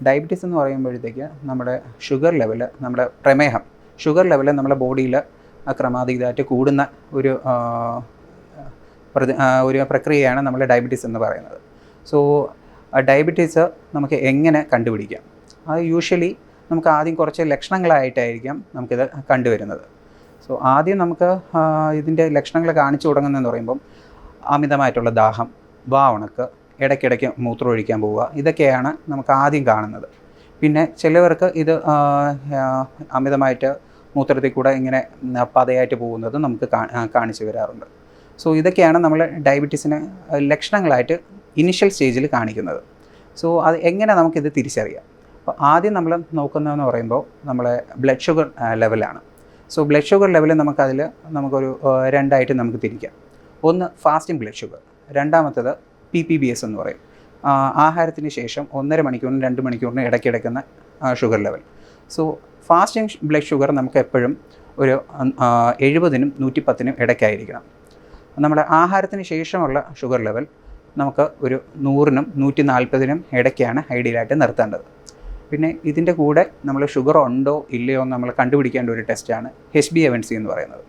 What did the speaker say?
Diabetes എന്ന് പറയുമ്പോഴത്തേക്ക് നമ്മുടെ ഷുഗർ ലെവൽ, നമ്മുടെ പ്രമേഹം, ഷുഗർ ലെവൽ നമ്മുടെ ബോഡിയിൽ ക്രമാതീതമായിട്ട് കൂടുന്ന ഒരു ഒരു പ്രക്രിയയാണ് നമ്മൾ ഡയബറ്റീസ് എന്ന് പറയുന്നത്. സോ ഡയബറ്റീസ് നമുക്ക് എങ്ങനെ കണ്ടുപിടിക്കാം? അത് യൂഷ്വലി നമുക്ക് ആദ്യം കുറച്ച് ലക്ഷണങ്ങളായിട്ടായിരിക്കാം നമുക്കിത് കണ്ടുവരുന്നത്. സോ ആദ്യം നമുക്ക് ഇതിൻ്റെ ലക്ഷണങ്ങൾ കാണിച്ചു തുടങ്ങുന്നതെന്ന് പറയുമ്പം അമിതമായിട്ടുള്ള ദാഹം, വാ ഉണക്ക്, ഇടയ്ക്കിടയ്ക്ക് മൂത്രം ഒഴിക്കാൻ പോവുക, ഇതൊക്കെയാണ് നമുക്ക് ആദ്യം കാണുന്നത്. പിന്നെ ചിലവർക്ക് ഇത് അമിതമായിട്ട് മൂത്രത്തിൽ കൂടെ ഇങ്ങനെ പതയായിട്ട് പോകുന്നത് നമുക്ക് കാണിച്ചു വരാറുണ്ട്. സോ ഇതൊക്കെയാണ് നമ്മൾ ഡയബറ്റീസിന് ലക്ഷണങ്ങളായിട്ട് ഇനിഷ്യൽ സ്റ്റേജിൽ കാണിക്കുന്നത്. സോ അത് എങ്ങനെ നമുക്കിത് തിരിച്ചറിയാം? അപ്പോൾ ആദ്യം നമ്മൾ നോക്കുന്നതെന്ന് പറയുമ്പോൾ നമ്മളെ ബ്ലഡ് ഷുഗർ ലെവലാണ്. സോ ബ്ലഡ് ഷുഗർ ലെവൽ നമുക്കൊരു രണ്ടായിട്ട് നമുക്ക് തിരിക്കാം. ഒന്ന് ഫാസ്റ്റിംഗ് ബ്ലഡ് ഷുഗർ, രണ്ടാമത്തേത് PPBS എന്ന് പറയും. ആഹാരത്തിന് ശേഷം 1.5 മണിക്കൂറിനും 2 മണിക്കൂറിനും ഇടയ്ക്കിടയ്ക്കുന്ന sugar level. So fasting blood sugar നമുക്ക് എപ്പോഴും ഒരു 70നും 110നും ഇടയ്ക്കായിരിക്കണം. നമ്മുടെ ആഹാരത്തിന് ശേഷമുള്ള ഷുഗർ ലെവൽ നമുക്ക് ഒരു 100നും 140നും ഇടയ്ക്കാണ് ഐഡിയലായിട്ട് നിർത്തേണ്ടത്. പിന്നെ ഇതിൻ്റെ കൂടെ നമ്മൾ ഷുഗർ ഉണ്ടോ ഇല്ലയോ എന്ന് നമ്മൾ കണ്ടുപിടിക്കേണ്ട ഒരു ടെസ്റ്റാണ് HbA1c എന്ന് പറയുന്നത്.